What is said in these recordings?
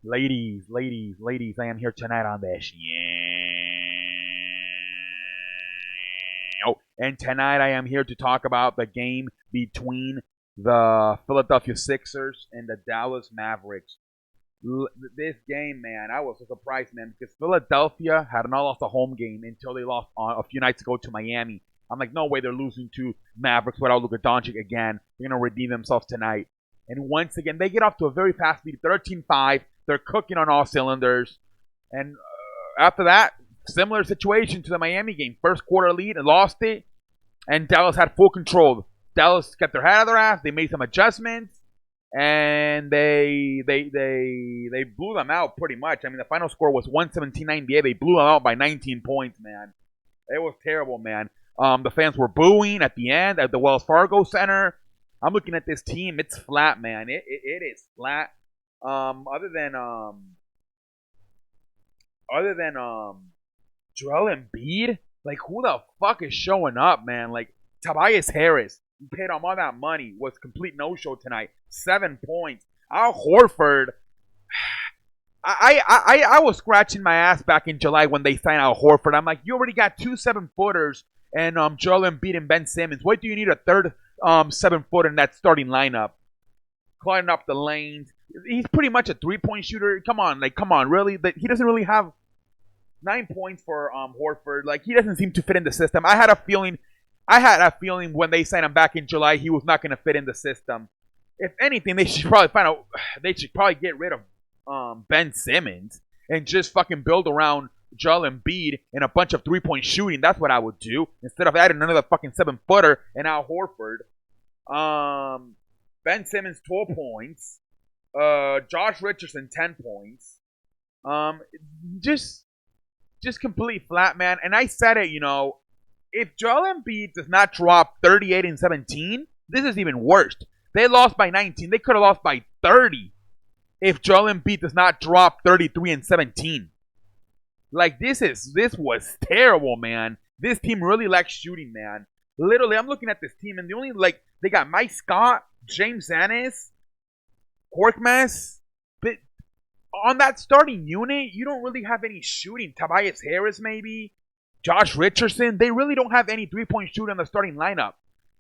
Ladies, I am here tonight on this. And tonight I am here to talk about the game between the Philadelphia Sixers and the Dallas Mavericks. This game, man, I was so surprised, man, because Philadelphia had not lost a home game until they lost a few nights ago to Miami. I'm like, no way they're losing to Mavericks without Luka Doncic again. They're going to redeem themselves tonight. And once again, they get off to a very fast lead, 13-5. They're cooking on all cylinders. And after that, similar situation to the Miami game. First quarter lead and lost it. And Dallas had full control. Dallas kept their head out of their ass. They made some adjustments. And they blew them out pretty much. I mean, the final score was 117-98. They blew them out by 19 points, man. It was terrible, man. The fans were booing at the end at the Wells Fargo Center. I'm looking at this team. It's flat, man. It is flat. Other than Joel Embiid, like, who the fuck is showing up, man? Like, Tobias Harris, you paid him all that money, was complete no-show tonight. 7 points. Al Horford, I was scratching my ass back in July when they signed Al Horford. I'm like, you already got 2 7-footers and Joel Embiid and Ben Simmons. What do you need a third 7-footer in that starting lineup? Climbing up the lanes. He's pretty much a 3-point shooter. Come on, really? He doesn't really have 9 points for Horford. Like, he doesn't seem to fit in the system. I had a feeling when they signed him back in July, he was not going to fit in the system. If anything, they should probably get rid of Ben Simmons and just fucking build around Joel Embiid and a bunch of 3-point shooting. That's what I would do instead of adding another fucking 7-footer and Al Horford. Ben Simmons 12 points. Josh Richardson 10 points. Just complete flat, man. And I said it, if Joel Embiid does not drop 38 and 17, this is even worse. They lost by 19. They could have lost by 30 if Joel Embiid does not drop 33 and 17. Like, this was terrible, man. This team really lacks shooting, man. Literally, I'm looking at this team, and they got Mike Scott, James Ennis, Korkmaz. But on that starting unit, you don't really have any shooting. Tobias Harris, maybe. Josh Richardson. They really don't have any 3-point shooting on the starting lineup.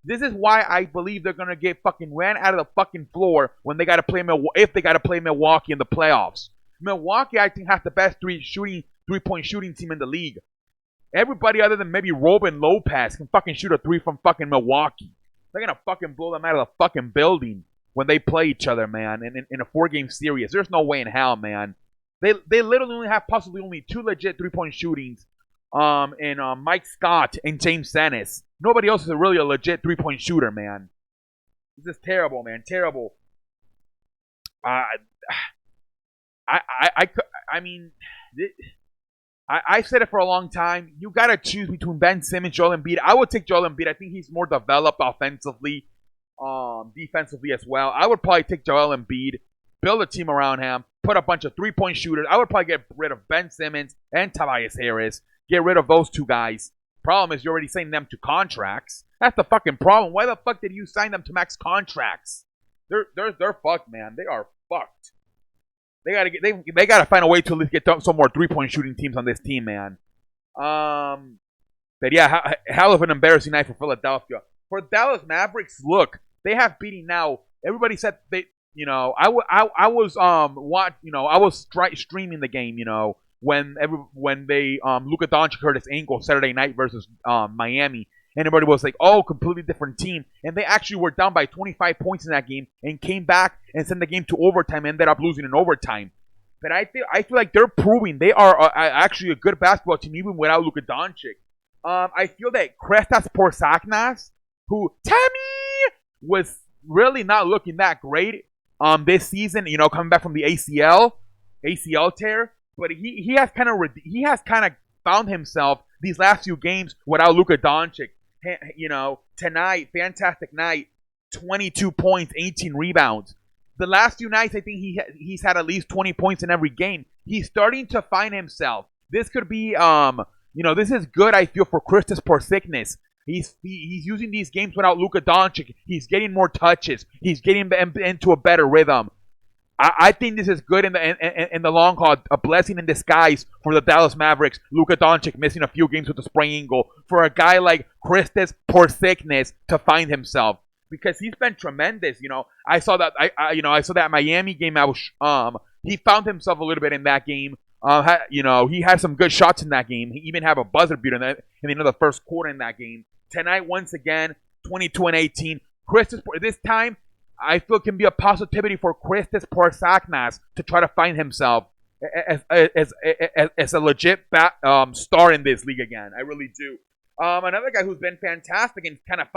This is why I believe they're going to get fucking ran out of the fucking floor when they got to play if they got to play Milwaukee in the playoffs. Milwaukee, I think, has the best 3-point shooting team in the league. Everybody other than maybe Robin Lopez can fucking shoot a 3 from fucking Milwaukee. They're going to fucking blow them out of the fucking building when they play each other, man, in a 4-game series. There's no way in hell, man. They literally only have possibly only 2 legit 3-point shootings. And Mike Scott and James Ennis. Nobody else is really a legit 3-point shooter, man. This is terrible, man. Terrible. I said it for a long time. You gotta choose between Ben Simmons, Joel Embiid. I would take Joel Embiid. I think he's more developed offensively, defensively as well. I would probably take Joel Embiid, build a team around him, put a bunch of 3-point shooters. I would probably get rid of Ben Simmons and Tobias Harris. Get rid of those 2 guys. Problem is, you're already signing them to contracts. That's the fucking problem. Why the fuck did you sign them to max contracts? They're fucked, man. They are fucked. They gotta find a way to at least get some more 3-point shooting teams on this team, man. But yeah, hell of an embarrassing night for Philadelphia. For Dallas Mavericks, look, they have beating now. Everybody said they, I was streaming the game, when Luka Doncic hurt his ankle Saturday night versus Miami, and everybody was like, "Oh, completely different team." And they actually were down by 25 points in that game and came back and sent the game to overtime. And ended up losing in overtime. But I feel like they're proving they are actually a good basketball team even without Luka Doncic. I feel that Kristaps Porzingis, who Tammy was really not looking that great this season, coming back from the ACL tear. But he has kind of found himself these last few games without Luka Doncic. Tonight, fantastic night, 22 points, 18 rebounds. The last few nights, I think he's had at least 20 points in every game. He's starting to find himself. This could be, this is good. I feel for Kristaps Porzingis. He's using these games without Luka Doncic. He's getting more touches. He's getting into a better rhythm. I think this is good in the long haul. A blessing in disguise for the Dallas Mavericks. Luka Doncic missing a few games with a sprained ankle. For a guy like Kristaps Porzingis to find himself, because he's been tremendous. I saw that. I saw that Miami game. He found himself a little bit in that game. He had some good shots in that game. He even had a buzzer beater in the end of the first quarter in that game. Tonight, once again, 22 and 18. This time, I feel can be a positivity for Kristaps Porzingis to try to find himself as a legit star in this league again. I really do. Another guy who's been fantastic and kind of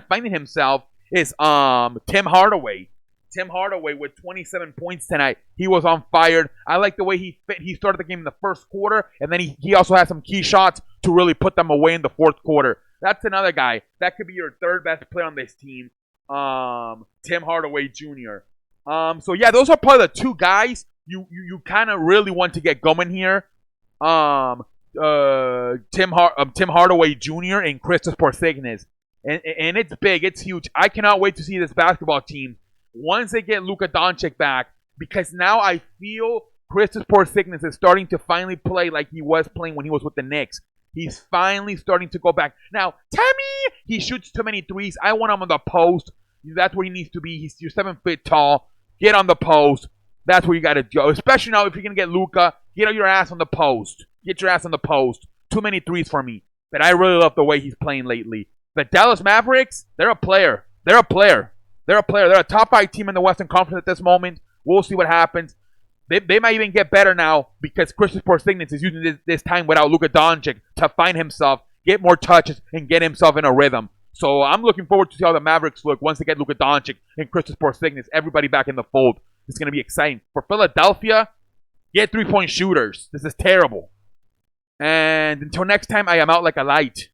finding himself is Tim Hardaway. Tim Hardaway with 27 points tonight. He was on fire. I like the way he started the game in the first quarter, and then he also had some key shots to really put them away in the fourth quarter. That's another guy. That could be your third best player on this team. Tim Hardaway Jr. So yeah, those are probably the two guys you kind of really want to get going here. Tim Hardaway Jr. and Kristaps Porzingis. And it's big, it's huge. I cannot wait to see this basketball team once they get Luka Doncic back, because now I feel Kristaps Porzingis is starting to finally play like he was playing when he was with the Knicks. He's finally starting to go back. Now, Tammy, he shoots too many threes. I want him on the post. That's where he needs to be. You're 7 feet tall. Get on the post. That's where you got to go. Especially now if you're going to get Luka, get your ass on the post. Get your ass on the post. Too many threes for me. But I really love the way he's playing lately. The Dallas Mavericks, they're a player. They're a player. They're a top 5 team in the Western Conference at this moment. We'll see what happens. They might even get better now because Kristaps Porzingis is using this time without Luka Doncic to find himself, get more touches, and get himself in a rhythm. So I'm looking forward to see how the Mavericks look once they get Luka Doncic and Kristaps Porzingis, everybody back in the fold. It's going to be exciting. For Philadelphia, get 3-point shooters. This is terrible. And until next time, I am out like a light.